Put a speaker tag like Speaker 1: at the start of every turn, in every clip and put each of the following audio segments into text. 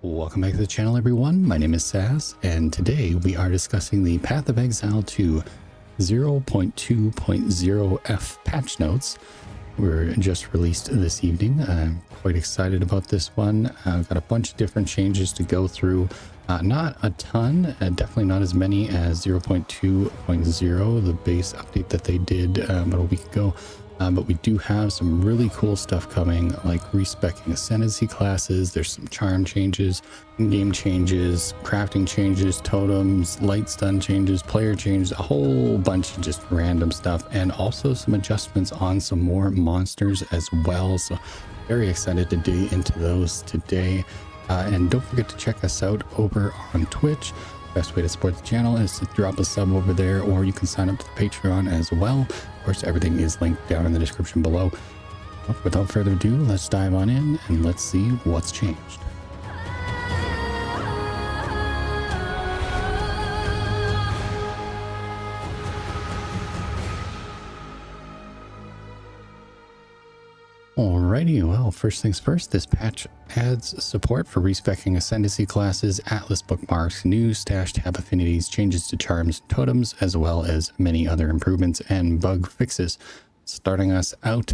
Speaker 1: Welcome back to the channel, everyone. My name is SASS, and today we are discussing the Path of Exile to 0.2.0F patch notes. Were just released this evening. I'm quite excited about this one. I've got a bunch of different changes to go through. Not a ton, definitely not as many as 0.2.0, the base update that they did about a week ago. But we do have some really cool stuff coming, like respecking ascendancy classes. There's some charm changes, in-game changes, crafting changes, totems, light stun changes, player changes, a whole bunch of just random stuff, and also some adjustments on some more monsters as well. So very excited to dig into those today. And don't forget to check us out over on Twitch. Best way to support the channel is to drop a sub over there, or you can sign up to the Patreon as well. Of course, everything is linked down in the description below. Well, without further ado, let's dive on in and let's see what's changed. Alrighty, well, first things first, this patch adds support for respecking ascendancy classes, atlas bookmarks, new stash tab affinities, changes to charms and totems, as well as many other improvements and bug fixes. Starting us out,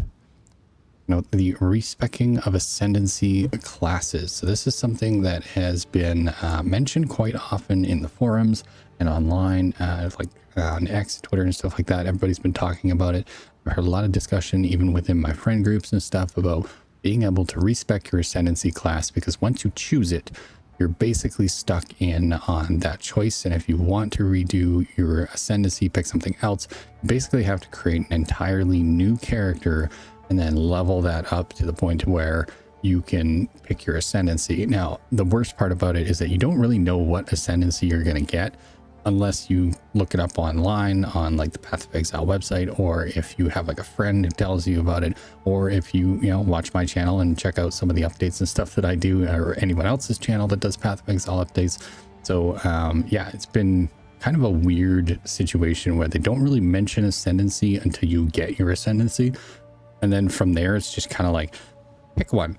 Speaker 1: note the respecking of ascendancy classes. So this is something that has been mentioned quite often in the forums and online, like on X, Twitter, and stuff like that. Everybody's been talking about it. I heard a lot of discussion even within my friend groups and stuff about being able to respec your ascendancy class, because once you choose it, you're basically stuck in on that choice. And if you want to redo your ascendancy, pick something else, you basically have to create an entirely new character and then level that up to the point where you can pick your ascendancy. Now, the worst part about it is that you don't really know what ascendancy you're going to get unless you look it up online on like the Path of Exile website, or if you have like a friend who tells you about it, or if you watch my channel and check out some of the updates and stuff that I do, or anyone else's channel that does Path of Exile updates. So yeah, it's been kind of a weird situation where they don't really mention ascendancy until you get your ascendancy, and then from there it's just kind of like pick one.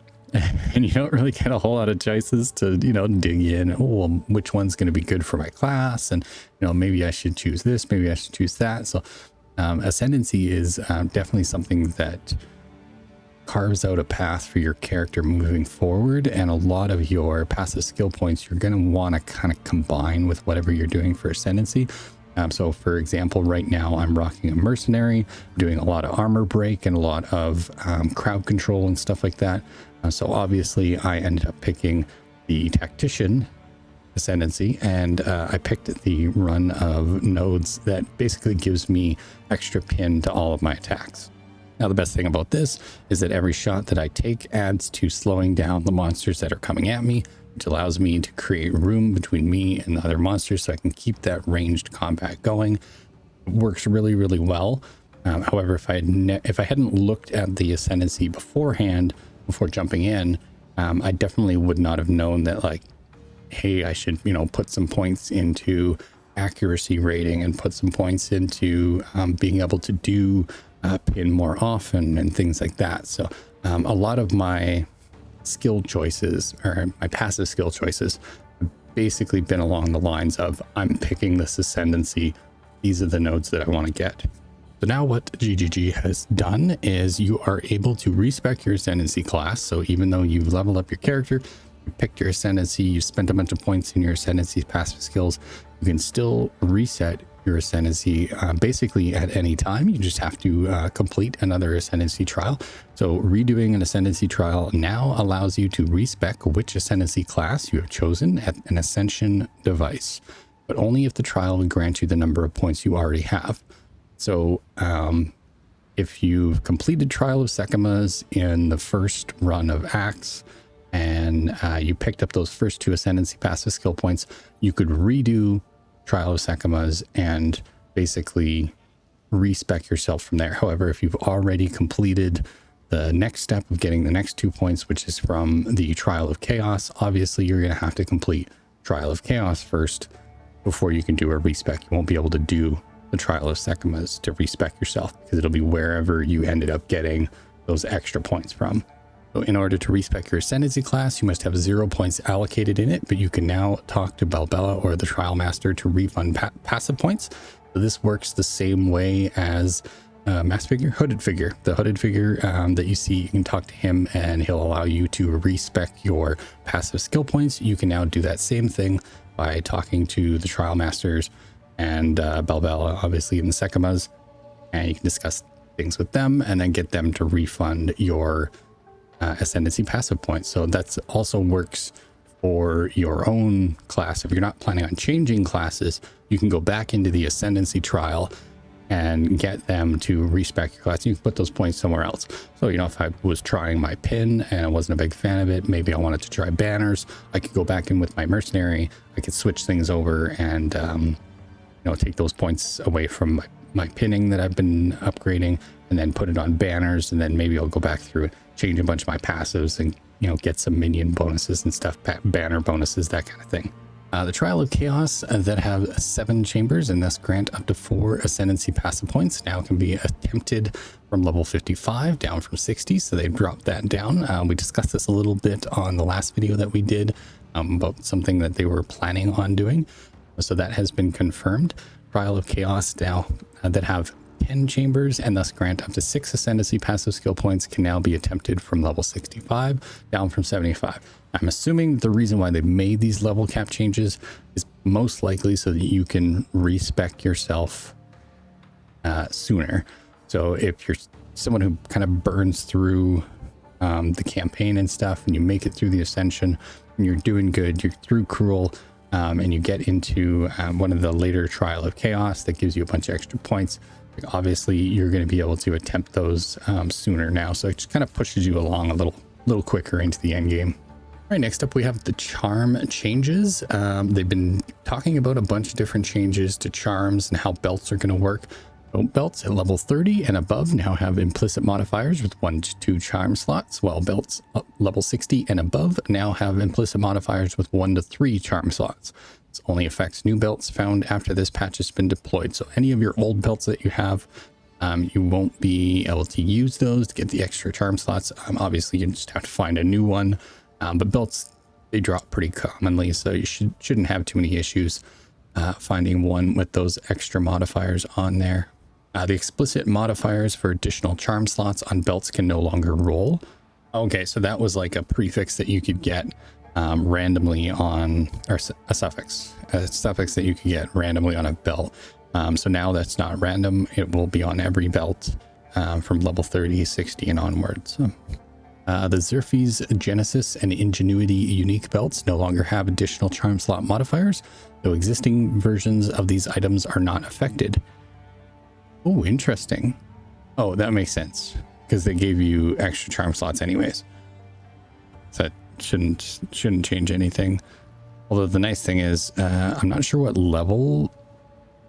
Speaker 1: And you don't really get a whole lot of choices to, dig in. Oh, well, which one's going to be good for my class? And, maybe I should choose this, maybe I should choose that. So ascendancy is definitely something that carves out a path for your character moving forward. And a lot of your passive skill points, you're going to want to kind of combine with whatever you're doing for ascendancy. So for example, right now I'm rocking a mercenary, doing a lot of armor break and a lot of crowd control and stuff like that. So obviously I ended up picking the tactician ascendancy, and I picked the run of nodes that basically gives me extra pin to all of my attacks. Now, the best thing about this is that every shot that I take adds to slowing down the monsters that are coming at me, which allows me to create room between me and the other monsters so I can keep that ranged combat going. It works really, really well. However, if I hadn't looked at the ascendancy beforehand, before jumping in, I definitely would not have known that, like, hey, I should, put some points into accuracy rating and put some points into being able to do pin more often and things like that. So a lot of my skill choices, or my passive skill choices, have basically been along the lines of I'm picking this ascendancy. These are the nodes that I want to get. So now what GGG has done is you are able to respec your ascendancy class. So even though you've leveled up your character, you picked your ascendancy, you spent a bunch of points in your ascendancy passive skills, you can still reset your ascendancy basically at any time. You just have to complete another ascendancy trial. So redoing an ascendancy trial now allows you to respec which ascendancy class you have chosen at an ascension device, but only if the trial would grant you the number of points you already have. So if you've completed Trial of Sekimas in the first run of Axe, and you picked up those first two ascendancy passive skill points, you could redo Trial of Sekimas and basically respec yourself from there. However, if you've already completed the next step of getting the next 2 points, which is from the Trial of Chaos, obviously you're going to have to complete Trial of Chaos first before you can do a respec. You won't be able to do the Trial of Sekimas to respec yourself, because it'll be wherever you ended up getting those extra points from. So in order to respec your Ascendancy class, you must have 0 points allocated in it, but you can now talk to Balbella or the Trial Master to refund passive points. So this works the same way as Hooded Figure. The Hooded Figure that you see, you can talk to him and he'll allow you to respec your passive skill points. You can now do that same thing by talking to the Trial Masters and Balbella, obviously, in the Sekimas, and you can discuss things with them and then get them to refund your Ascendancy passive points. So that's also works for your own class. If you're not planning on changing classes, you can go back into the Ascendancy trial and get them to respec your class. You can put those points somewhere else. So, if I was trying my pin and I wasn't a big fan of it, maybe I wanted to try banners, I could go back in with my mercenary. I could switch things over and, take those points away from my pinning that I've been upgrading and then put it on banners. And then maybe I'll go back through it, change a bunch of my passives and, get some minion bonuses and stuff, banner bonuses, that kind of thing. The Trial of Chaos that have 7 chambers and thus grant up to 4 Ascendancy passive points now can be attempted from level 55 down from 60. So they dropped that down. We discussed this a little bit on the last video that we did about something that they were planning on doing. So that has been confirmed. Trial of Chaos now that have 10 chambers and thus grant up to 6 Ascendancy passive skill points can now be attempted from level 65 down from 75. I'm assuming the reason why they made these level cap changes is most likely so that you can respec yourself sooner. So if you're someone who kind of burns through the campaign and stuff and you make it through the Ascension and you're doing good, you're through Cruel, and you get into one of the later Trial of Chaos that gives you a bunch of extra points, obviously you're going to be able to attempt those sooner now. So it just kind of pushes you along a little quicker into the end game. All right, next up we have the charm changes. They've been talking about a bunch of different changes to charms and how belts are going to work. So belts at level 30 and above now have implicit modifiers with 1 to 2 charm slots, while belts level 60 and above now have implicit modifiers with 1 to 3 charm slots. This only affects new belts found after this patch has been deployed. So any of your old belts that you have, you won't be able to use those to get the extra charm slots. Obviously, you just have to find a new one. But belts, they drop pretty commonly, so you shouldn't have too many issues finding one with those extra modifiers on there. The explicit modifiers for additional charm slots on belts can no longer roll. Okay, so that was like a prefix that you could get randomly on, or a suffix that you could get randomly on a belt. So now that's not random. It will be on every belt from level 30, 60 and onwards. The Xerxes Genesis and Ingenuity unique belts no longer have additional charm slot modifiers, though existing versions of these items are not affected. Oh, interesting. Oh, that makes sense because they gave you extra charm slots anyways. So that shouldn't change anything. Although the nice thing is, I'm not sure what level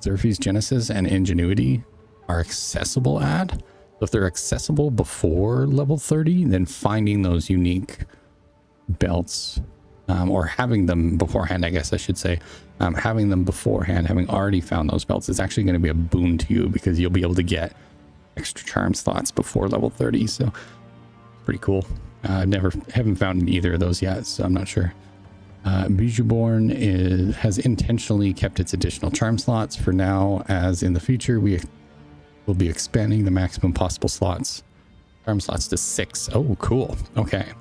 Speaker 1: Xerxes Genesis and Ingenuity are accessible at. So if they're accessible before level 30, then finding those unique belts, or having them beforehand, I guess I should say, having them beforehand, having already found those belts is actually going to be a boon to you because you'll be able to get extra charm slots before level 30. So pretty cool. Haven't found either of those yet, so I'm not sure. Bijuborn has intentionally kept its additional charm slots for now, as in the future we will be expanding the maximum possible charm slots to 6. Oh, cool. Okay.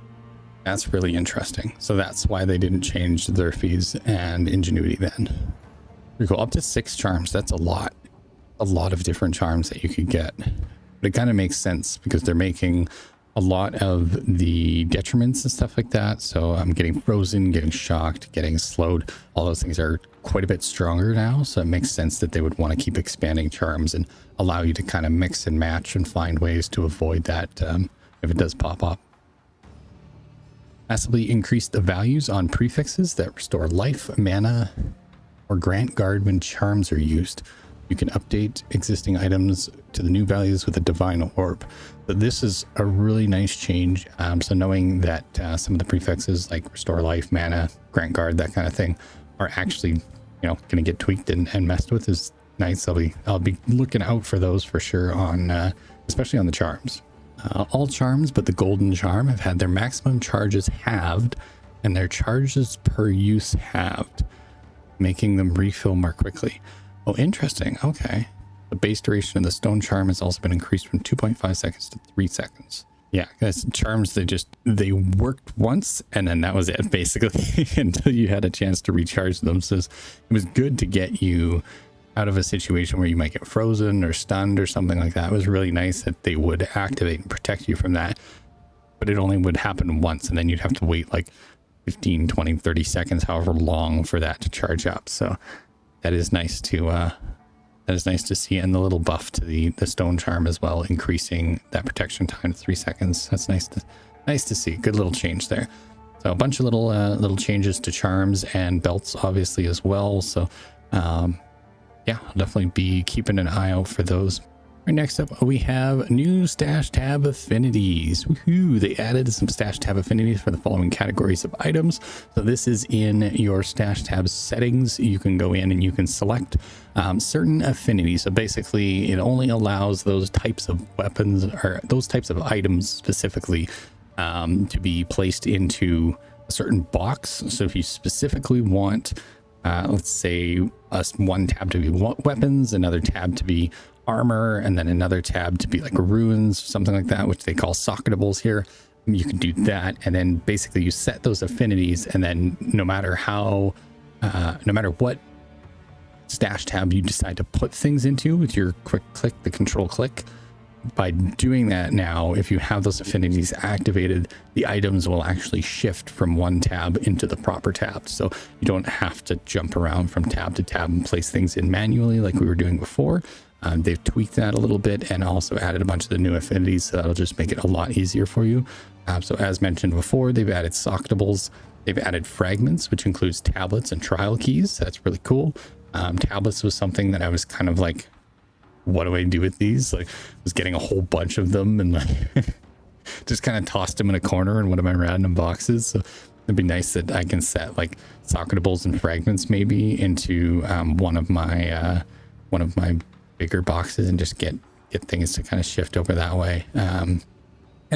Speaker 1: That's really interesting. So that's why they didn't change their fees and Ingenuity then. Pretty cool. Up to 6 charms. That's a lot of different charms that you could get. But it kind of makes sense because they're making a lot of the detriments and stuff like that. So I'm getting frozen, getting shocked, getting slowed. All those things are quite a bit stronger now. So it makes sense that they would want to keep expanding charms and allow you to kind of mix and match and find ways to avoid that if it does pop up. Massively increase the values on prefixes that restore life, mana, or grant guard when charms are used. You can update existing items to the new values with a divine orb. But this is a really nice change. So knowing that some of the prefixes like restore life, mana, grant guard, that kind of thing are actually, going to get tweaked and messed with is nice. I'll be looking out for those for sure on, especially on the charms. All charms but the golden charm have had their maximum charges halved and their charges per use halved, making them refill more quickly. Oh, interesting. Okay. The base duration of the stone charm has also been increased from 2.5 seconds to 3 seconds. Yeah, because charms, they worked once and then that was it basically until you had a chance to recharge them. So it was good to get you out of a situation where you might get frozen or stunned or something like that. It was really nice that they would activate and protect you from that, but it only would happen once and then you'd have to wait like 15, 20, 30 seconds, however long for that to charge up. So that is nice to see. And the little buff to the stone charm as well, increasing that protection time to 3 seconds. That's nice to see. Good little change there. So a bunch of little changes to charms and belts obviously as well. So yeah, I'll definitely be keeping an eye out for those. Right, next up, we have new stash tab affinities. Woohoo! They added some stash tab affinities for the following categories of items. So this is in your stash tab settings. You can go in and you can select certain affinities. So basically, it only allows those types of weapons or those types of items specifically to be placed into a certain box. So if you specifically want, let's say, one tab to be weapons, another tab to be armor, and then another tab to be like runes, something like that, which they call socketables here. You can do that, and then basically you set those affinities, and then no matter what stash tab you decide to put things into with your quick click, the control click, by doing that now, if you have those affinities activated, the items will actually shift from one tab into the proper tab. So you don't have to jump around from tab to tab and place things in manually like we were doing before. They've tweaked that a little bit and also added a bunch of the new affinities, so that'll just make it a lot easier for you. So as mentioned before, they've added socketables, they've added fragments, which includes tablets and trial keys. That's really cool. Tablets was something that I was kind of like, what do I do with these? Like, I was getting a whole bunch of them and like just kind of tossed them in a corner in one of my random boxes. So it'd be nice that I can set like socketables and fragments maybe into one of my bigger boxes and just get things to kind of shift over that way. And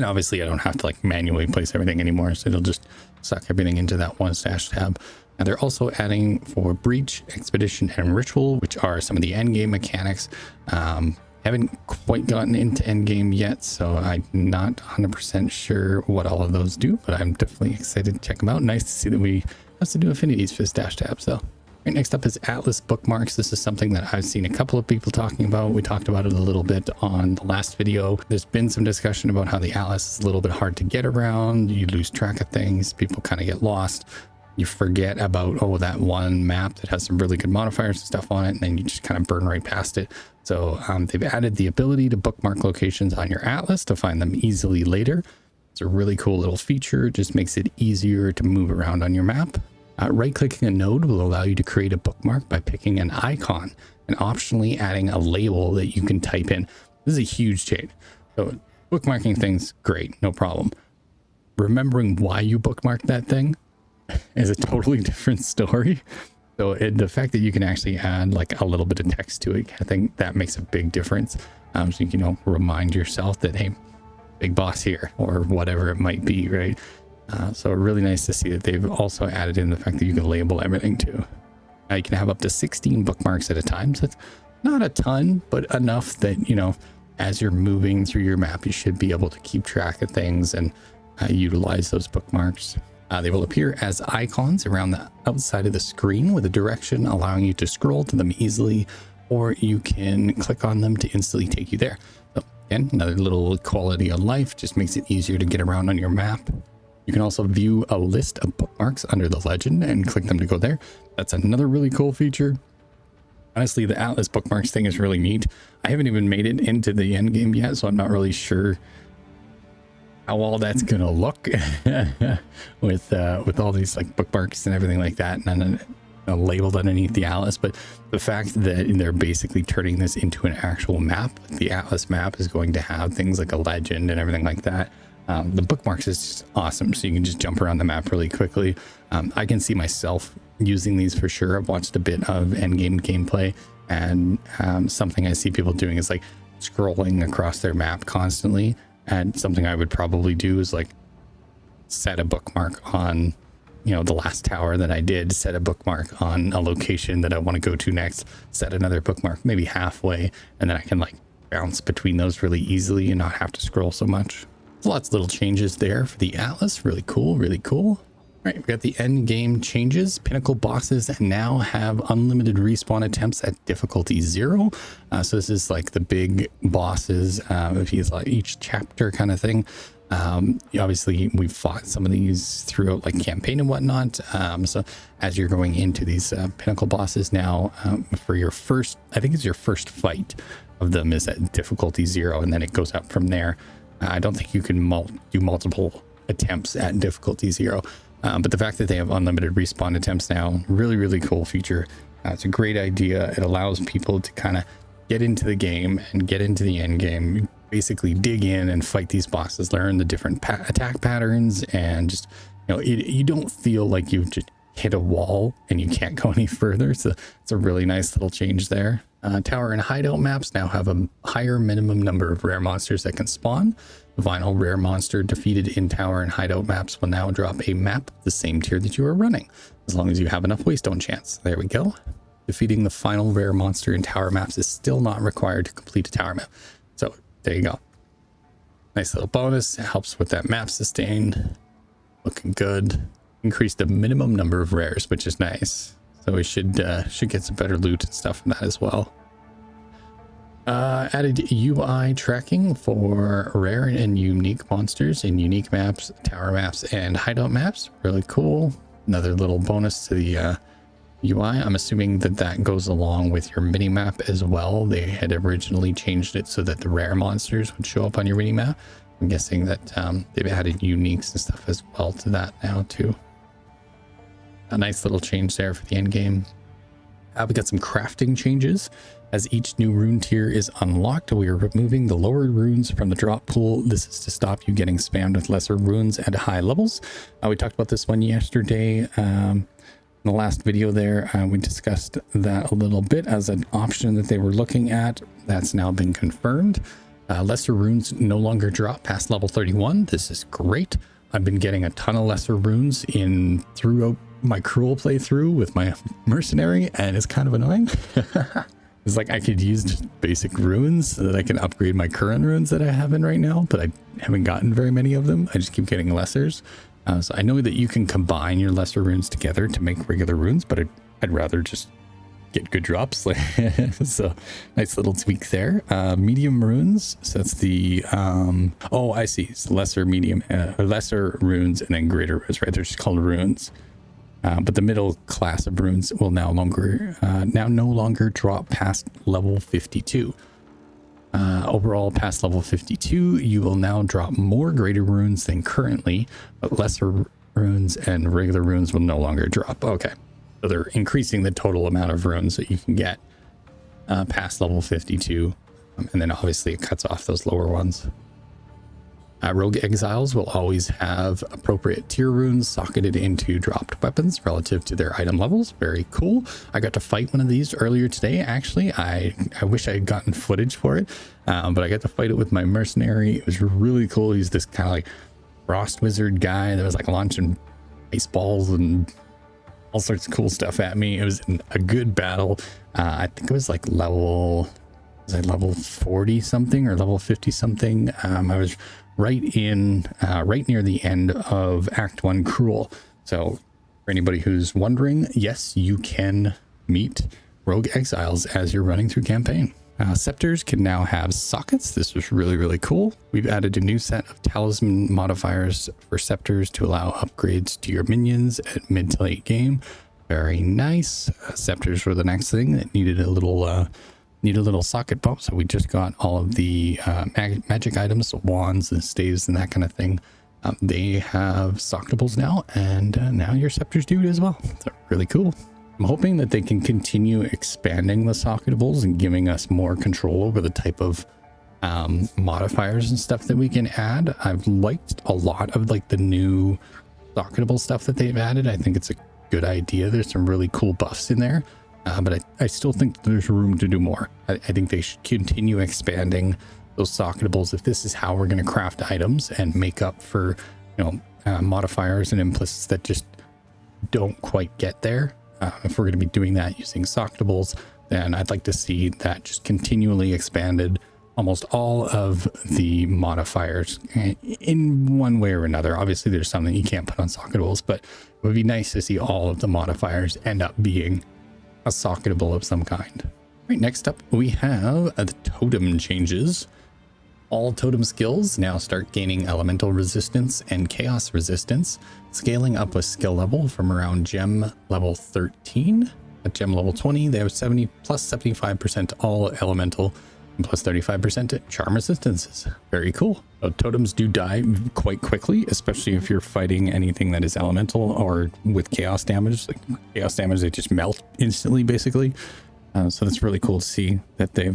Speaker 1: obviously I don't have to like manually place everything anymore, so it'll just suck everything into that one stash tab. And they're also adding for breach, expedition, and ritual, which are some of the end game mechanics. Haven't quite gotten into end game yet, so I'm not 100% sure what all of those do, but I'm definitely excited to check them out. Nice to see that we have to do affinities for the stash tab. So right, next up is Atlas bookmarks. This is something that I've seen a couple of people talking about. We talked about it a little bit on the last video. There's been some discussion about how the Atlas is a little bit hard to get around. You lose track of things. People kind of get lost. You forget about, oh, that one map that has some really good modifiers and stuff on it, and then you just kind of burn right past it. So they've added the ability to bookmark locations on your Atlas to find them easily later. It's a really cool little feature. It just makes it easier to move around on your map. Right-clicking a node will allow you to create a bookmark by picking an icon and optionally adding a label that you can type in. This is a huge change. So bookmarking things, great, no problem. Remembering why you bookmarked that thing is a totally different story. So the fact that you can actually add like a little bit of text to it, I think that makes a big difference. So you can, remind yourself that, hey, big boss here, or whatever it might be, right? So really nice to see that they've also added in the fact that you can label everything too. Now you can have up to 16 bookmarks at a time. So it's not a ton, but enough that, as you're moving through your map, you should be able to keep track of things and utilize those bookmarks. They will appear as icons around the outside of the screen with a direction allowing you to scroll to them easily, or you can click on them to instantly take you there. So again, another little quality of life, just makes it easier to get around on your map. You can also view a list of bookmarks under the legend and click them to go there. That's another really cool feature. Honestly, the Atlas bookmarks thing is really neat. I haven't even made it into the end game yet, so I'm not really sure how all that's gonna look with all these like bookmarks and everything like that, and then labeled underneath the Atlas. But the fact that they're basically turning this into an actual map, the Atlas map is going to have things like a legend and everything like that. The bookmarks is just awesome, so you can just jump around the map really quickly. I can see myself using these for sure. I've watched a bit of endgame gameplay, and something I see people doing is like scrolling across their map constantly. And something I would probably do is like set a bookmark on, you know, the last tower that I did, set a bookmark on a location that I want to go to next, set another bookmark maybe halfway, and then I can like bounce between those really easily and not have to scroll so much. Lots of little changes there for the Atlas. Really cool, really cool. All right, we got the end game changes. Pinnacle bosses now have unlimited respawn attempts at difficulty 0. So this is like the big bosses, if you like each chapter kind of thing. Obviously we've fought some of these throughout like campaign and whatnot. So as you're going into these pinnacle bosses now, for your first, I think it's your first fight of them is at difficulty 0, and then it goes up from there. I don't think you can do multiple attempts at difficulty 0. But the fact that they have unlimited respawn attempts now, really, really cool feature. It's a great idea. It allows people to kind of get into the game and get into the end game, basically dig in and fight these bosses, learn the different attack patterns, and just, you know, you don't feel like you've just hit a wall and you can't go any further. So it's a really nice little change there. Tower and hideout maps now have a higher minimum number of rare monsters that can spawn. The final rare monster defeated in tower and hideout maps will now drop a map the same tier that you are running, as long as you have enough waystone chance. There we go. Defeating the final rare monster in tower maps is still not required to complete a tower map. So there you go. Nice little bonus. It helps with that map sustain. Looking good. Increase the minimum number of rares, which is nice. So we should get some better loot and stuff from that as well. Added UI tracking for rare and unique monsters in unique maps, tower maps, and hideout maps. Really cool. Another little bonus to the UI. I'm assuming that that goes along with your mini map as well. They had originally changed it so that the rare monsters would show up on your mini map. I'm guessing that they've added uniques and stuff as well to that now too. A nice little change there for the end game. We got some crafting changes. As each new rune tier is unlocked, we are removing the lower runes from the drop pool. This is to stop you getting spammed with lesser runes at high levels. We talked about this one yesterday. In the last video there, we discussed that a little bit as an option that they were looking at. That's now been confirmed. Lesser runes no longer drop past level 31. This is great. I've been getting a ton of lesser runes throughout my cruel playthrough with my mercenary, and it's kind of annoying. It's like I could use just basic runes so that I can upgrade my current runes that I have in right now, but I haven't gotten very many of them. I just keep getting lessers. So I know that you can combine your lesser runes together to make regular runes, but I'd rather just get good drops. So nice little tweak there. Medium runes. So that's the oh, I see. It's lesser, medium, or lesser runes, and then greater runes, right? They're just called runes. But the middle class of runes will no longer drop past level 52. Overall, past level 52, you will now drop more greater runes than currently, but lesser runes and regular runes will no longer drop. Okay, so they're increasing the total amount of runes that you can get past level 52, and then obviously it cuts off those lower ones. Rogue Exiles will always have appropriate tier runes socketed into dropped weapons relative to their item levels. Very cool. I got to fight one of these earlier today, actually. I wish I had gotten footage for it, but I got to fight it with my mercenary. It was really cool. He's this kind of like frost wizard guy that was like launching ice balls and all sorts of cool stuff at me. It was a good battle. I think it was like level 40 something or level 50 something. I was right near the end of Act 1 Cruel. So for anybody who's wondering, yes, you can meet Rogue Exiles as you're running through campaign. Scepters can now have sockets. This was really, really cool. We've added a new set of talisman modifiers for scepters to allow upgrades to your minions at mid to late game. Very nice. Scepters were the next thing that needed a little socket bump, so we just got all of the magic items, so wands and staves and that kind of thing. They have socketables now, and now your scepters do it as well. So really cool. I'm hoping that they can continue expanding the socketables and giving us more control over the type of modifiers and stuff that we can add. I've liked a lot of like the new socketable stuff that they've added. I think it's a good idea. There's some really cool buffs in there. But I still think there's room to do more. I think they should continue expanding those socketables, if this is how we're going to craft items and make up for, modifiers and implicits that just don't quite get there. If we're going to be doing that using socketables, then I'd like to see that just continually expanded, almost all of the modifiers in one way or another. Obviously, there's some that you can't put on socketables, but it would be nice to see all of the modifiers end up being a socketable of some kind. All right, next up, we have the totem changes. All totem skills now start gaining elemental resistance and chaos resistance, scaling up a skill level from around gem level 13. At gem level 20, they have 70 plus 75% all elemental and plus 35% to charm resistances. Very cool. So totems do die quite quickly, especially if you're fighting anything that is elemental or with chaos damage. Like chaos damage, they just melt instantly, basically. So that's really cool to see that they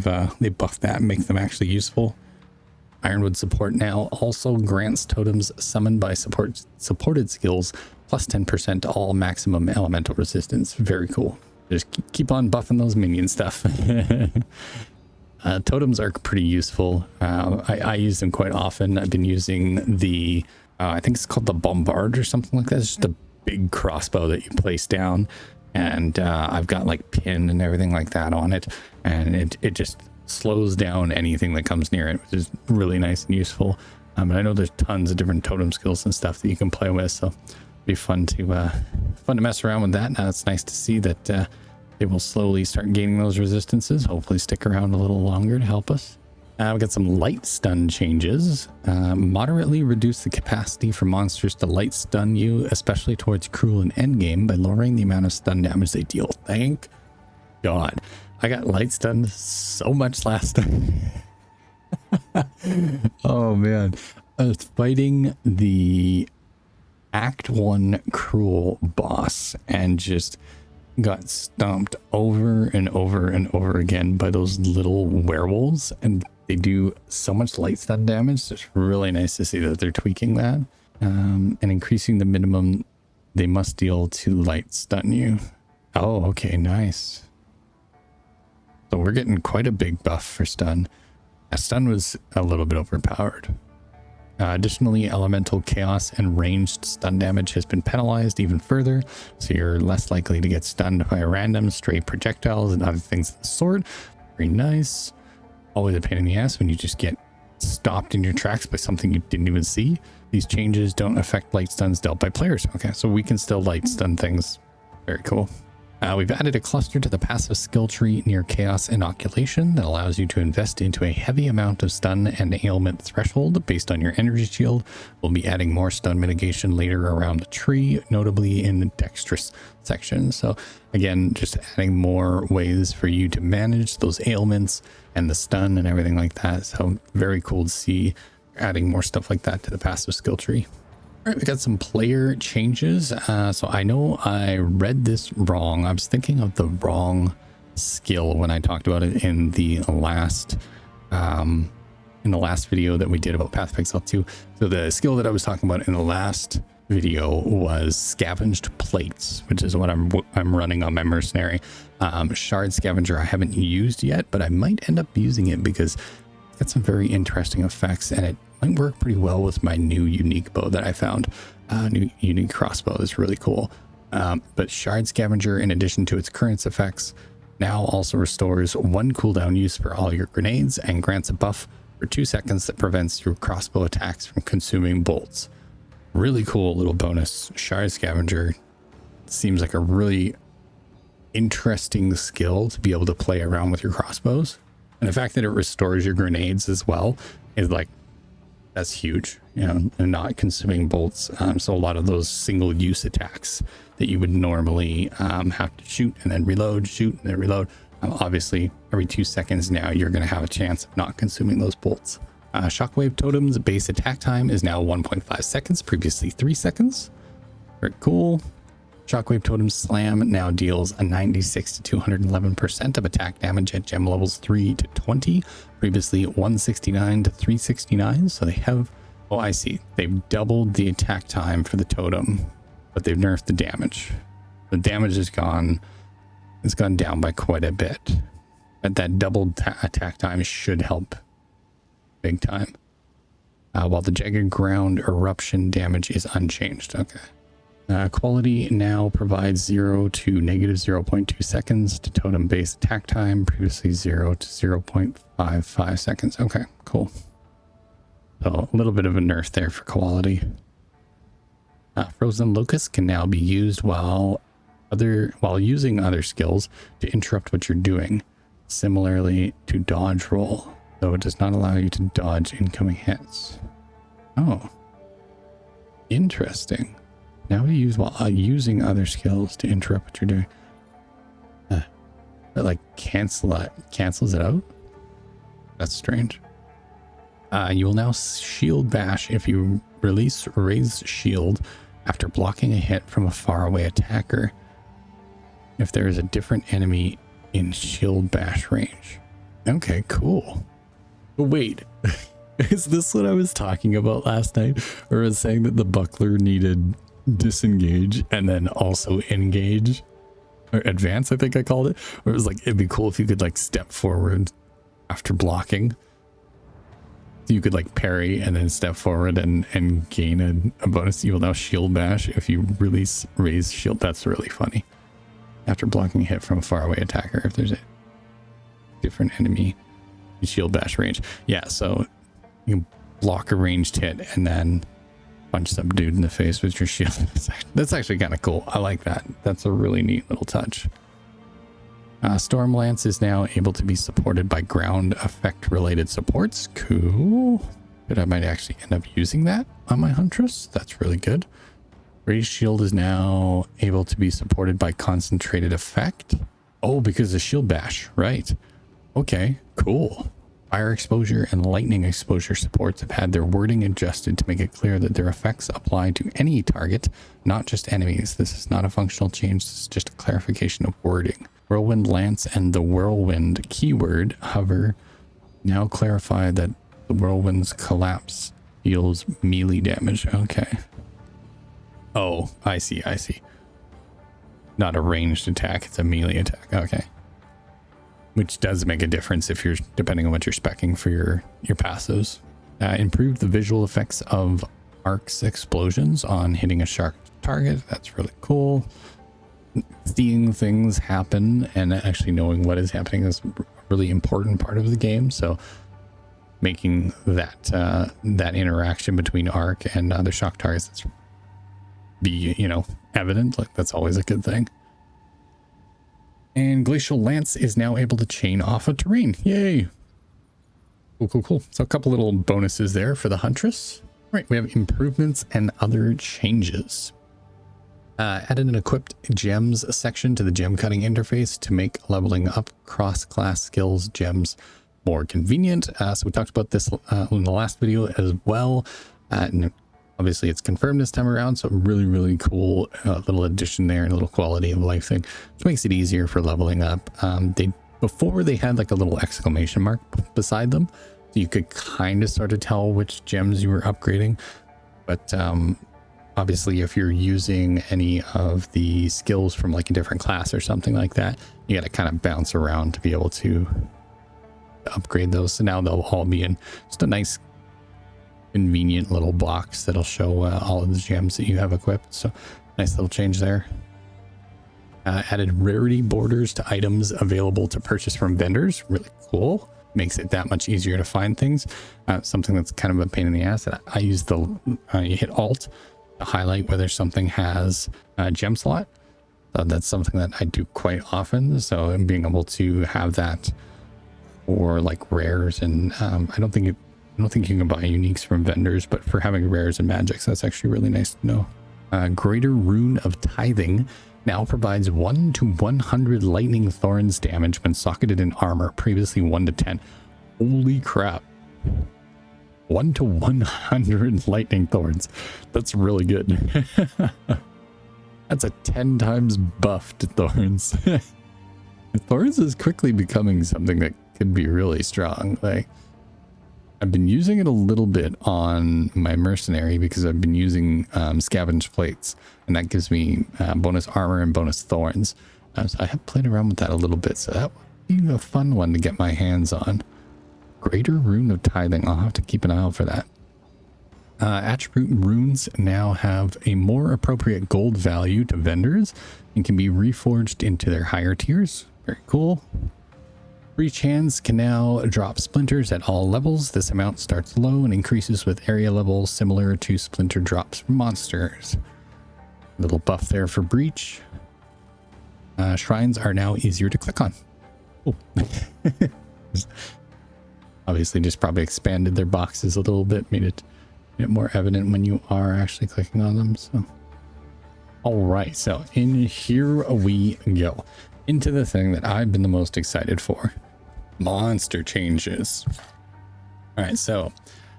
Speaker 1: buffed that and make them actually useful. Ironwood support now also grants totems summoned by supported skills plus 10% all maximum elemental resistance. Very cool. Just keep on buffing those minion stuff. Totems are pretty useful. I use them quite often. I've been using the, I think it's called the Bombard or something like that. It's just a big crossbow that you place down. And I've got like pin and everything like that on it. And it just slows down anything that comes near it, which is really nice and useful. And I know there's tons of different totem skills and stuff that you can play with. So it'll be fun to mess around with that. Now it's nice to see that they will slowly start gaining those resistances. Hopefully stick around a little longer to help us. We got some light stun changes. Moderately reduce the capacity for monsters to light stun you, especially towards cruel and endgame, by lowering the amount of stun damage they deal. Thank God. I got light stunned so much last time. Oh man. I was fighting the Act 1 Cruel boss and just got stomped over and over and over again by those little werewolves, and they do so much light stun damage. It's really nice to see that they're tweaking that and increasing the minimum they must deal to light stun you. Oh, okay, nice. So we're getting quite a big buff for stun. Stun was a little bit overpowered. Additionally, elemental chaos and ranged stun damage has been penalized even further, so you're less likely to get stunned by random stray projectiles and other things of the sort. Very nice. Always a pain in the ass when you just get stopped in your tracks by something you didn't even see. These changes don't affect light stuns dealt by players. Okay, so we can still light stun things. Very cool. We've added a cluster to the passive skill tree near Chaos Inoculation that allows you to invest into a heavy amount of stun and ailment threshold based on your energy shield. We'll be adding more stun mitigation later around the tree, notably in the dexterous section. So again, just adding more ways for you to manage those ailments and the stun and everything like that. So very cool to see adding more stuff like that to the passive skill tree. All right, we got some player changes. So I know I read this wrong. I was thinking of the wrong skill when I talked about it in the last video that we did about Path of Exile 2. So the skill that I was talking about in the last video was Scavenged Plates, which is what I'm running on my mercenary. Shard Scavenger I haven't used yet, but I might end up using it because it's got some very interesting effects, and it might work pretty well with my new unique bow that I found. New unique crossbow is really cool. But Shard Scavenger, in addition to its current effects, now also restores 1 cooldown use for all your grenades and grants a buff for 2 seconds that prevents your crossbow attacks from consuming bolts. Really cool little bonus. Shard Scavenger seems like a really interesting skill to be able to play around with your crossbows. And the fact that it restores your grenades as well is like, that's huge, you know, and not consuming bolts. So a lot of those single use attacks that you would normally have to shoot and then reload, shoot and then reload. Obviously, every 2 seconds now, you're going to have a chance of not consuming those bolts. Shockwave Totem's base attack time is now 1.5 seconds, previously 3 seconds. Very cool. Shockwave Totem's Slam now deals a 96 to 211% of attack damage at gem levels 3 to 20, previously 169 to 369. So they have, oh, I see. They've doubled the attack time for the totem, but they've nerfed the damage. The damage is gone. It's gone down by quite a bit, but that doubled attack time should help big time. While the jagged ground eruption damage is unchanged. Okay. Quality now provides 0 to negative 0.2 seconds to totem-based attack time, previously 0 to 0.55 seconds. Okay, cool. So a little bit of a nerf there for quality. Frozen Locust can now be used while using other skills to interrupt what you're doing, similarly to dodge roll, though it does not allow you to dodge incoming hits. Oh, interesting. Now we use while using other skills to interrupt what you're doing. But like cancels it out? That's strange. You will now shield bash if you release raise shield after blocking a hit from a faraway attacker. If there is a different enemy in shield bash range. Okay, cool. But wait, is this what I was talking about last night? Or was saying that the buckler needed disengage and then also engage or advance, I think I called it, or it was like it'd be cool if you could like step forward after blocking, so you could like parry and then step forward and gain a bonus. You will now shield bash if you release raise shield. That's really funny. After blocking a hit from a faraway attacker, if there's a different enemy in shield bash range. Yeah, so you can block a ranged hit and then punch some dude in the face with your shield. That's actually kind of cool. I like that. That's a really neat little touch. Storm Lance is now able to be supported by ground effect related supports. Cool. But I might actually end up using that on my Huntress. That's really good. Raised Shield is now able to be supported by concentrated effect. Oh, because of shield bash, right? Okay, cool. Fire exposure and lightning exposure supports have had their wording adjusted to make it clear that their effects apply to any target, not just enemies. This is not a functional change, this is just a clarification of wording. Whirlwind Lance and the Whirlwind keyword hover now clarify that the Whirlwind's collapse deals melee damage. Okay. Oh, I see. Not a ranged attack, it's a melee attack. Okay. Which does make a difference if you're, depending on what you're speccing for your passives. Improved the visual effects of Ark's explosions on hitting a shark target. That's really cool. Seeing things happen and actually knowing what is happening is a really important part of the game. So making that that interaction between Ark and other shock targets that's evident, like that's always a good thing. And Glacial Lance is now able to chain off a terrain. Yay. Cool. So a couple little bonuses there for the Huntress. Right, we have improvements and other changes. Added an equipped gems section to the gem cutting interface to make leveling up cross-class skills gems more convenient. So we talked about this in the last video as well. And obviously it's confirmed this time around, so really cool little addition there and a little quality of life thing, which makes it easier for leveling up. Before they had like a little exclamation mark beside them, so you could kind of sort of tell which gems you were upgrading. But obviously if you're using any of the skills from like a different class or something like that, you got to kind of bounce around to be able to upgrade those. So now they'll all be in just a nice convenient little box that'll show all of the gems that you have equipped. So nice little change there. Added rarity borders to items available to purchase from vendors. Really cool. Makes it that much easier to find things. Something that's kind of a pain in the ass. I use you hit Alt to highlight whether something has a gem slot. So that's something that I do quite often. So being able to have that for like rares and I don't think you can buy uniques from vendors, but for having rares and magics, that's actually really nice to know. Greater Rune of Tithing now provides 1 to 100 lightning thorns damage when socketed in armor, previously 1 to 10. Holy crap. 1 to 100 lightning thorns. That's really good. That's a 10 times buffed thorns. Thorns is quickly becoming something that could be really strong. Like, I've been using it a little bit on my mercenary because I've been using scavenge plates, and that gives me bonus armor and bonus thorns. So I have played around with that a little bit, so that would be a fun one to get my hands on. Greater Rune of Tithing. I'll have to keep an eye out for that. Attribute runes now have a more appropriate gold value to vendors and can be reforged into their higher tiers. Very cool. Breach hands can now drop splinters at all levels. This amount starts low and increases with area levels, similar to splinter drops from monsters. Little buff there for breach. Shrines are now easier to click on. Oh. Obviously just probably expanded their boxes a little bit, made it more evident when you are actually clicking on them. So all right, so in here we go into the thing that I've been the most excited for: monster changes. All right, so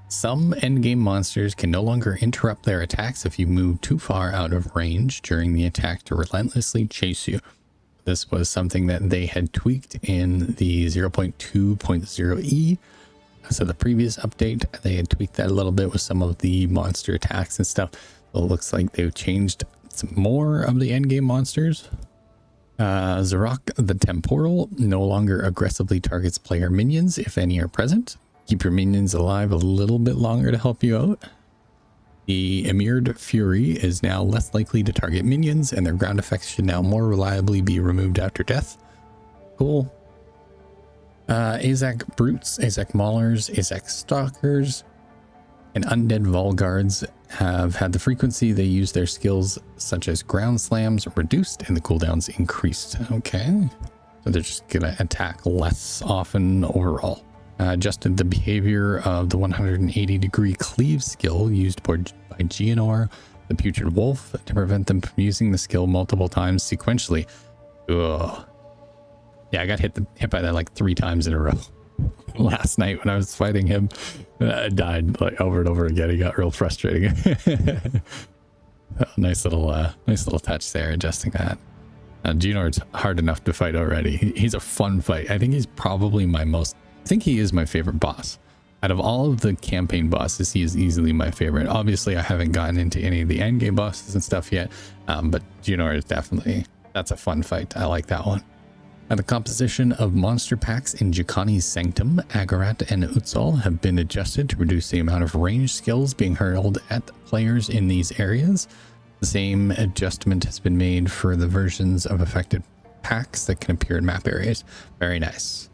Speaker 1: some endgame monsters can no longer interrupt their attacks if you move too far out of range during the attack to relentlessly chase you. This was something that they had tweaked in the 0.2.0e. So the previous update, they had tweaked that a little bit with some of the monster attacks and stuff. So it looks like they've changed some more of the endgame monsters. Zarok the Temporal no longer aggressively targets player minions if any are present. Keep your minions alive a little bit longer to help you out. The Emired Fury is now less likely to target minions, and their ground effects should now more reliably be removed after death. Cool. Azak Brutes, Azak Maulers, Azak Stalkers, and Undead Volgards have had the frequency they use their skills, such as ground slams, reduced and the cooldowns increased. Okay. So they're just going to attack less often overall. Adjusted the behavior of the 180-degree cleave skill used by Geonor, the Putrid Wolf, to prevent them from using the skill multiple times sequentially. Ugh. Yeah, I got hit by that like 3 times in a row last night when I was fighting him. I died like over and over again. He got real frustrating. Nice little touch there, adjusting that. Geonor's hard enough to fight already. He's a fun fight. I think he's probably I think he is my favorite boss. Out of all of the campaign bosses, he is easily my favorite. Obviously, I haven't gotten into any of the endgame bosses and stuff yet, but Geonor is definitely, that's a fun fight. I like that one. The composition of monster packs in Jukani's Sanctum, Agarat, and Utsal have been adjusted to reduce the amount of ranged skills being hurled at players in these areas. The same adjustment has been made for the versions of affected packs that can appear in map areas. Very nice.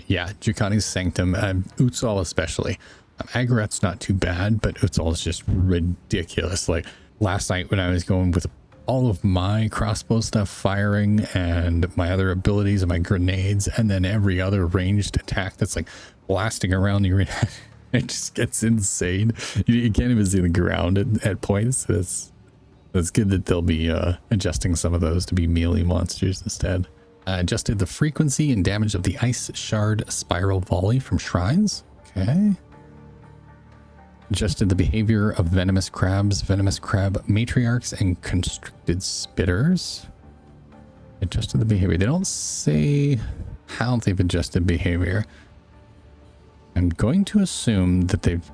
Speaker 1: Yeah, Jukani's Sanctum, Utsal especially. Agarat's not too bad, but Utsal is just ridiculous. Like last night when I was going with all of my crossbow stuff firing and my other abilities and my grenades, and then every other ranged attack that's like blasting around the arena, it just gets insane. You can't even see the ground at points. It's good that they'll be adjusting some of those to be melee monsters instead. Adjusted the frequency and damage of the Ice Shard Spiral Volley from shrines. Okay. Adjusted the behavior of venomous crabs, venomous crab matriarchs, and constricted spitters. Adjusted the behavior. They don't say how they've adjusted behavior. I'm going to assume that they've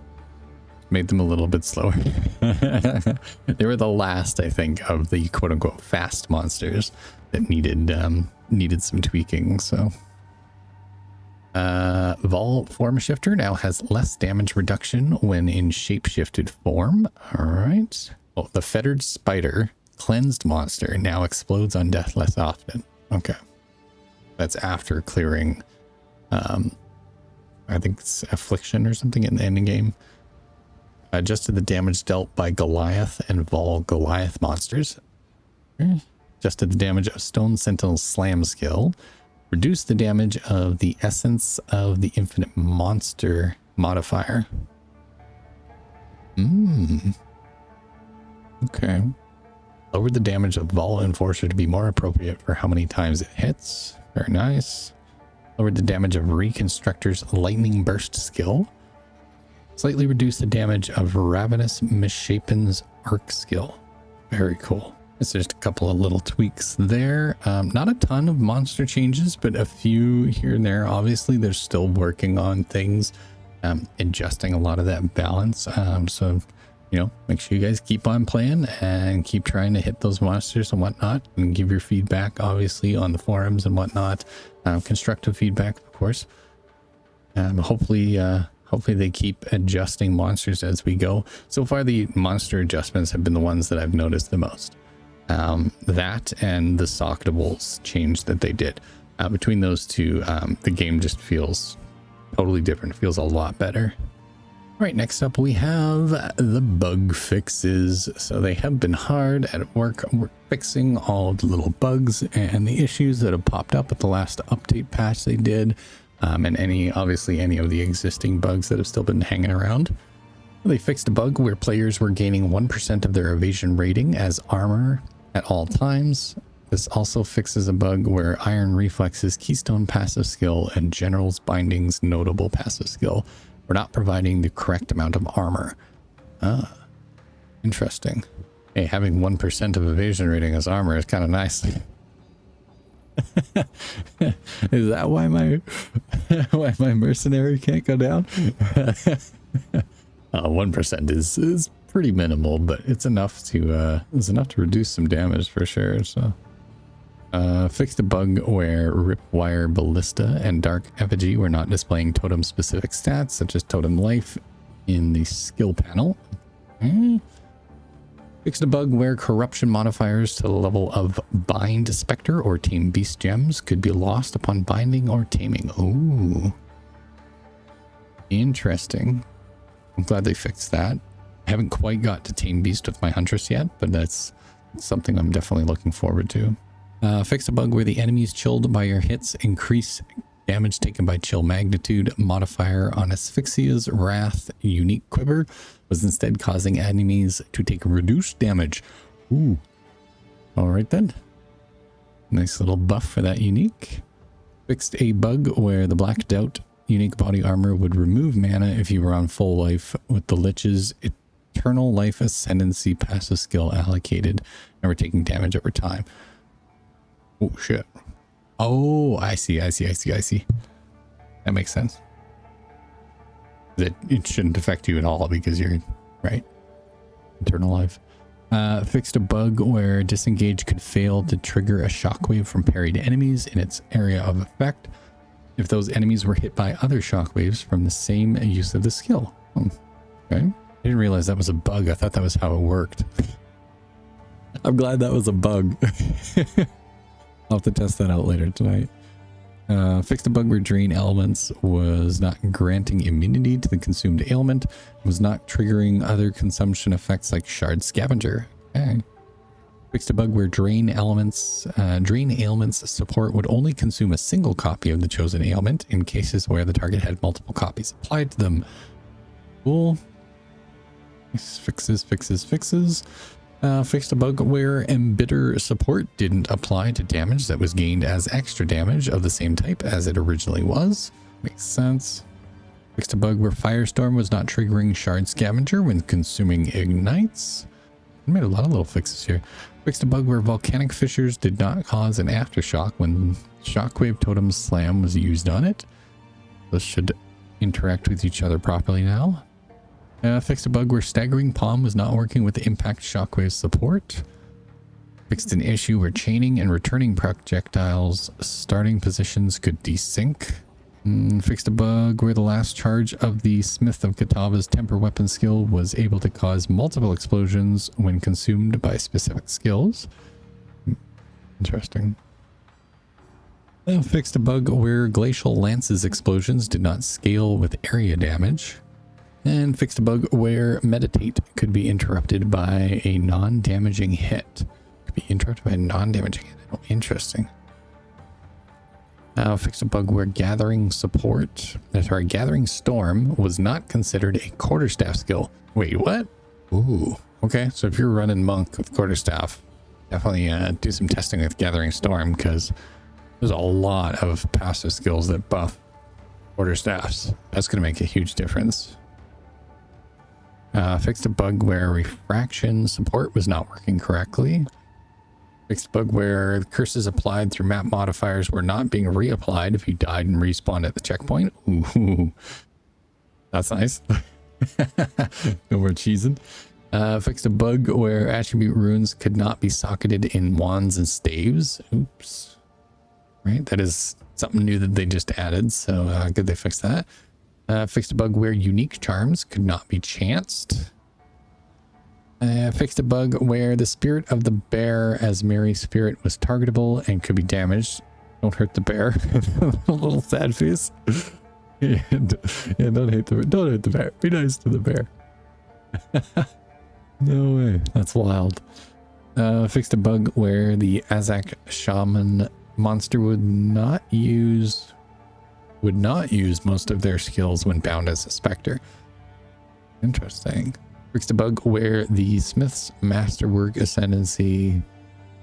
Speaker 1: made them a little bit slower. They were the last, I think, of the quote-unquote fast monsters that needed some tweaking. So Vol Form Shifter now has less damage reduction when in shapeshifted form. All right. Oh, the Fettered Spider cleansed monster now explodes on death less often. Okay. That's after clearing, I think it's Affliction or something in the ending game. Adjusted the damage dealt by Goliath and Vol Goliath monsters. Adjusted the damage of Stone Sentinel's Slam skill. Reduce the damage of the Essence of the Infinite Monster modifier. Okay. Lower the damage of Vol Enforcer to be more appropriate for how many times it hits. Very nice. Lowered the damage of Reconstructor's Lightning Burst skill. Slightly reduce the damage of Ravenous Misshapen's Arc skill. Very cool. It's just a couple of little tweaks there. Not a ton of monster changes, but a few here and there. Obviously, they're still working on things, adjusting a lot of that balance. So, you know, make sure you guys keep on playing and keep trying to hit those monsters and whatnot, and give your feedback, obviously, on the forums and whatnot. Constructive feedback, of course. Hopefully they keep adjusting monsters as we go. So far, the monster adjustments have been the ones that I've noticed the most. That and the socketables change that they did. Between those two, the game just feels totally different. It feels a lot better. All right, next up we have the bug fixes. So they have been hard at work fixing all of the little bugs and the issues that have popped up at the last update patch they did. And obviously any of the existing bugs that have still been hanging around. They fixed a bug where players were gaining 1% of their evasion rating as armor at all times. This also fixes a bug where Iron Reflex's Keystone passive skill and General's Binding's notable passive skill were not providing the correct amount of armor. Interesting. Hey, having 1% of evasion rating as armor is kind of nice. Is that why my mercenary can't go down? 1% is pretty minimal, but it's enough to reduce some damage for sure. So fixed a bug where Ripwire Ballista and Dark Effigy were not displaying totem specific stats such as totem life in the skill panel. Fixed a bug where corruption modifiers to the level of Bind Spectre or Tame Beast gems could be lost upon binding or taming. Ooh. Interesting. I'm glad they fixed that. I haven't quite got to Tame Beast with my Huntress yet, but that's something I'm definitely looking forward to. Fixed a bug where the enemies chilled by your hits increase damage taken by chill magnitude modifier on Asphyxia's Wrath unique quiver was instead causing enemies to take reduced damage. Ooh. All right then. Nice little buff for that unique. Fixed a bug where the Black Doubt unique body armor would remove mana if you were on full life with the Lich's Eternal Life Ascendancy passive skill allocated and were taking damage over time. Oh shit. Oh, I see. That makes sense. It shouldn't affect you at all because you're right. Eternal life. Fixed a bug where disengage could fail to trigger a shockwave from parried enemies in its area of effect if those enemies were hit by other shockwaves from the same use of the skill. Okay. I didn't realize that was a bug. I thought that was how it worked. I'm glad that was a bug. I'll have to test that out later tonight. Fixed a bug where drain elements was not granting immunity to the consumed ailment, was not triggering other consumption effects like shard scavenger. Okay. Fixed a bug where drain ailments support would only consume a single copy of the chosen ailment in cases where the target had multiple copies applied to them. Cool. Fixes. Fixed a bug where Embitter support didn't apply to damage that was gained as extra damage of the same type as it originally was. Makes sense. Fixed a bug where Firestorm was not triggering Shard Scavenger when consuming ignites. I made a lot of little fixes here. Fixed a bug where Volcanic Fissures did not cause an aftershock when Shockwave Totem Slam was used on it. Those should interact with each other properly now. Fixed a bug where Staggering Palm was not working with the Impact Shockwave support. Fixed an issue where chaining and returning projectiles starting positions could desync. Fixed a bug where the last charge of the Smith of Katava's temper weapon skill was able to cause multiple explosions when consumed by specific skills. Interesting. Fixed a bug where Glacial Lance's explosions did not scale with area damage. And fixed a bug where Meditate could be interrupted by a non-damaging hit. Could be interrupted by a non-damaging hit. Oh, interesting. Fixed a bug where Gathering Storm was not considered a quarterstaff skill. Wait, what? Ooh. Okay, so if you're running Monk with quarterstaff, definitely do some testing with Gathering Storm because there's a lot of passive skills that buff quarterstaffs. That's going to make a huge difference. Fixed a bug where refraction support was not working correctly. Fixed a bug where curses applied through map modifiers were not being reapplied if you died and respawned at the checkpoint. Ooh, that's nice. No more cheesing. Fixed a bug where attribute runes could not be socketed in wands and staves. Oops. Right, that is something new that they just added. So good they fixed that. Fixed a bug where unique charms could not be chanced. Fixed a bug where the spirit of the bear as Mary's spirit was targetable and could be damaged. Don't hurt the bear. A little sad face. Yeah, don't hate the bear. Be nice to the bear. No way. That's wild. Fixed a bug where the Azak shaman monster would not use most of their skills when bound as a specter. Interesting. Fixed a bug where the Smith's Masterwork Ascendancy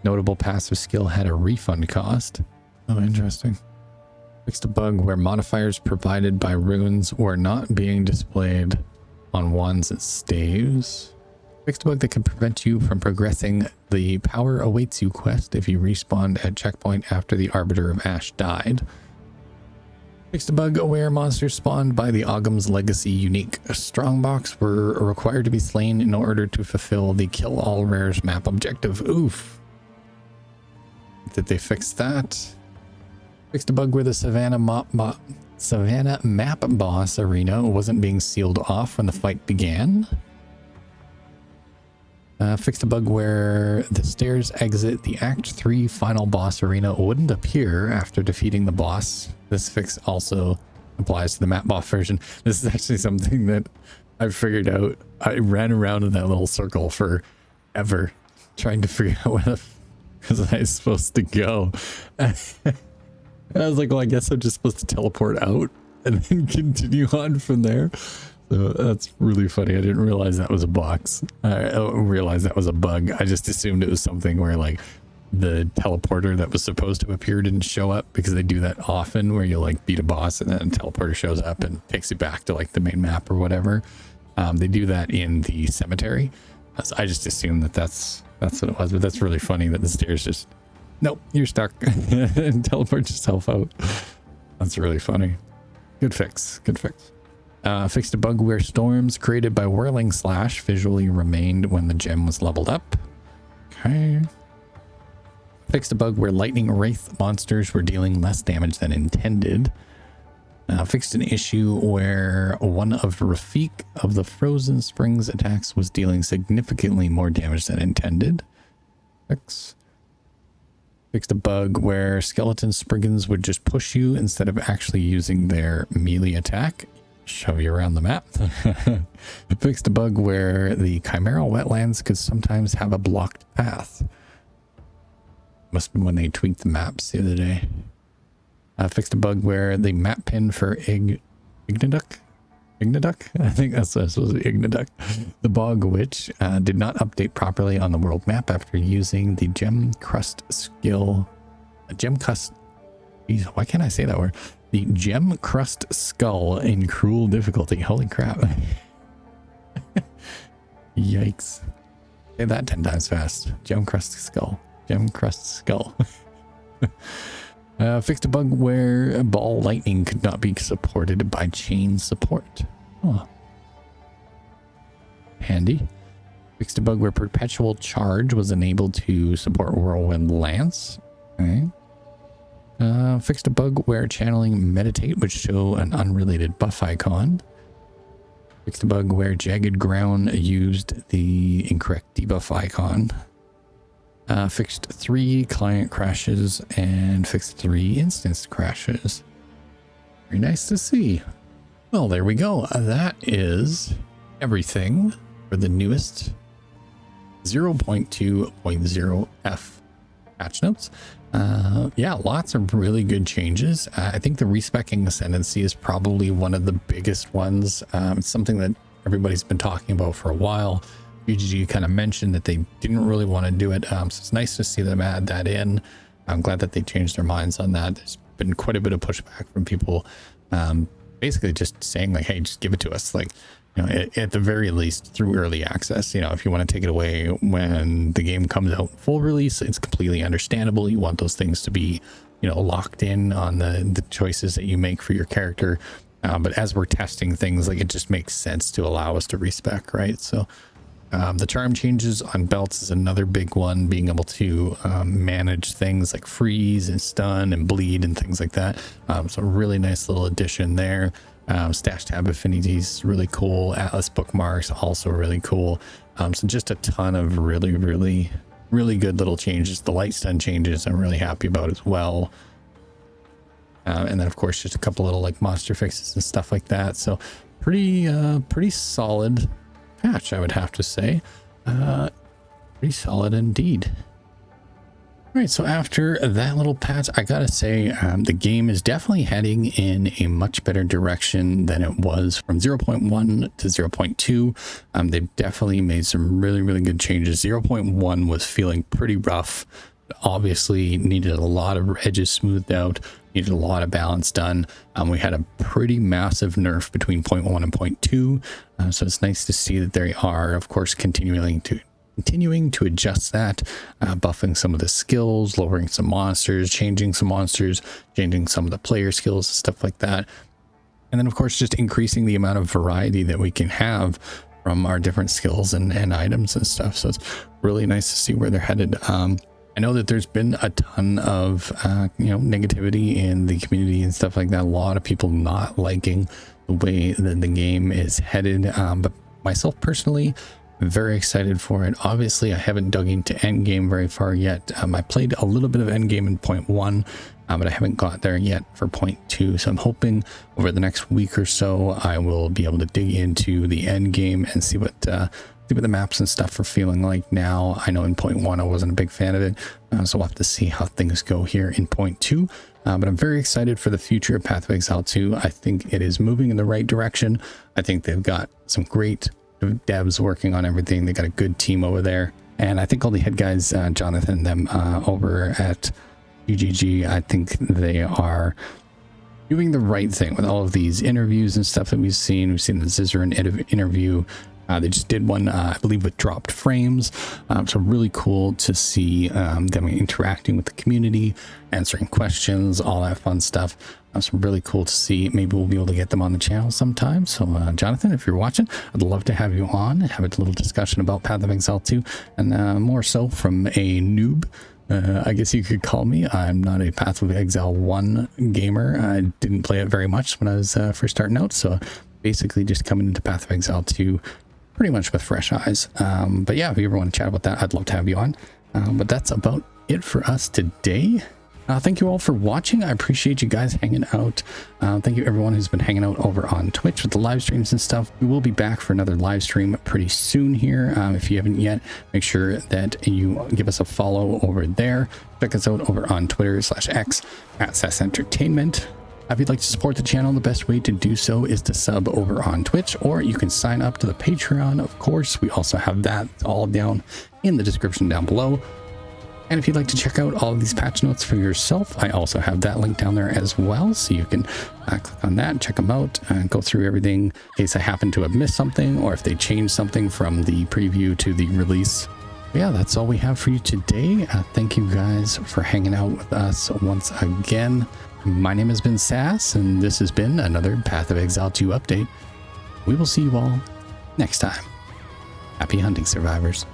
Speaker 1: notable passive skill had a refund cost. Oh, interesting. Fixed a bug where modifiers provided by runes were not being displayed on wands and staves. Fixed a bug that can prevent you from progressing the Power Awaits You quest if you respawned at checkpoint after the Arbiter of Ash died. Fixed a bug where monsters spawned by the Ogham's Legacy unique strongbox were required to be slain in order to fulfill the Kill All Rares map objective. Oof. Did they fix that? Fixed a bug where the Savannah map boss arena wasn't being sealed off when the fight began. Fixed a bug where the stairs exit the Act 3 final boss arena wouldn't appear after defeating the boss. This fix also applies to the map boss version. This is actually something that I figured out. I ran around in that little circle forever trying to figure out where the was I supposed to go. And I was like, well, I guess I'm just supposed to teleport out and then continue on from there. So that's really funny. I didn't realize that was a box. I didn't realize that was a bug. I just assumed it was something where like the teleporter that was supposed to appear didn't show up, because they do that often where you like beat a boss and then a teleporter shows up and takes you back to like the main map or whatever. They do that in the cemetery. So I just assumed that that's what it was, but that's really funny that the stairs just, nope, you're stuck and teleport yourself out. That's really funny. Good fix. Good fix. Fixed a bug where storms created by Whirling Slash visually remained when the gem was leveled up. Okay. Fixed a bug where Lightning Wraith monsters were dealing less damage than intended. Fixed an issue where one of Rafik of the Frozen Springs attacks was dealing significantly more damage than intended. Fixed a bug where Skeleton Spriggans would just push you instead of actually using their melee attack. Show you around the map. Fixed a bug where the Chimeral Wetlands could sometimes have a blocked path. Must have been when they tweaked the maps the other day. Fixed a bug where the map pin for Igniduck? I think that's what it was, Igniduck. The Bog Witch did not update properly on the world map after using the Gem Crust skill. Jeez, why can't I say that word? The Gem Crust Skull in Cruel difficulty. Holy crap. Yikes. Say that 10 times fast. Gem Crust Skull. Gem Crust Skull. Fixed a bug where Ball Lightning could not be supported by chain support. Huh. Handy. Fixed a bug where Perpetual Charge was enabled to support Whirlwind Lance. Okay. Fixed a bug where channeling Meditate would show an unrelated buff icon. Fixed a bug where Jagged Ground used the incorrect debuff icon. Fixed 3 client crashes and fixed 3 instance crashes. Very nice to see. Well, there we go. That is everything for the newest 0.2.0F patch notes. Yeah, lots of really good changes. I think the respecking Ascendancy is probably one of the biggest ones. It's something that everybody's been talking about for a while. UGG kind of mentioned that they didn't really want to do it, so it's nice to see them add that in. I'm glad that they changed their minds on that. There's been quite a bit of pushback from people, basically just saying like, hey, just give it to us, like, you know, at the very least through early access. You know, if you want to take it away when the game comes out full release, it's completely understandable. You want those things to be, you know, locked in on the choices that you make for your character, but as we're testing things, like, it just makes sense to allow us to respec, right? So The charm changes on belts is another big one, being able to manage things like freeze and stun and bleed and things like that. So really nice little addition there. Stash tab affinities, really cool. Atlas bookmarks, also really cool. So just a ton of really good little changes. The light stun changes I'm really happy about as well. And then of course just a couple little like monster fixes and stuff like that. So pretty solid patch, I would have to say. Pretty solid indeed. All right, so after that little patch, I gotta say the game is definitely heading in a much better direction than it was from 0.1 to 0.2. They've definitely made some really good changes. 0.1 was feeling pretty rough. Obviously needed a lot of edges smoothed out, needed a lot of balance done. We had a pretty massive nerf between 0.1 and 0.2. So it's nice to see that they are, of course, continuing to adjust that, buffing some of the skills, lowering some monsters, changing some of the player skills, stuff like that. And then of course just increasing the amount of variety that we can have from our different skills and items and stuff. So it's really nice to see where they're headed. I know that there's been a ton of negativity in the community and stuff like that. A lot of people not liking the way that the game is headed, but myself personally, very excited for it. Obviously I haven't dug into endgame very far yet. I played a little bit of endgame in 0.1, but I haven't got there yet for 0.2. So I'm hoping over the next week or so I will be able to dig into the endgame and see what the maps and stuff are feeling like now. I know in 0.1 I wasn't a big fan of it, so we'll have to see how things go here in 0.2. But I'm very excited for the future of Path of Exile 2. I think it is moving in the right direction. I think they've got some great devs working on everything. They got a good team over there, and I think all the head guys, Jonathan and them over at GGG, I think they are doing the right thing with all of these interviews and stuff that we've seen. We've seen the Zizaran interview. They just did one, I believe, with dropped frames. So really cool to see them interacting with the community, answering questions, all that fun stuff. So really cool to see. Maybe we'll be able to get them on the channel sometime. So Jonathan, if you're watching, I'd love to have you on and have a little discussion about Path of Exile 2, and more so from a noob. I guess you could call me. I'm not a Path of Exile 1 gamer. I didn't play it very much when I was first starting out. So basically just coming into Path of Exile 2 pretty much with fresh eyes. But yeah, if you ever want to chat about that, I'd love to have you on. But that's about it for us today. Thank you all for watching. I appreciate you guys hanging out. Thank you everyone who's been hanging out over on Twitch with the live streams and stuff. We will be back for another live stream pretty soon here. If you haven't yet, make sure that you give us a follow over there. Check us out over on Twitter/X at SASS Entertainment. If you'd like to support the channel, the best way to do so is to sub over on Twitch, or you can sign up to the Patreon, of course. We also have that all down in the description down below. And if you'd like to check out all of these patch notes for yourself, I also have that link down there as well. So you can click on that, check them out, and go through everything in case I happen to have missed something, or if they changed something from the preview to the release. But yeah, that's all we have for you today. Thank you guys for hanging out with us once again. My name has been SASS, and this has been another Path of Exile 2 update. We will see you all next time. Happy hunting, survivors.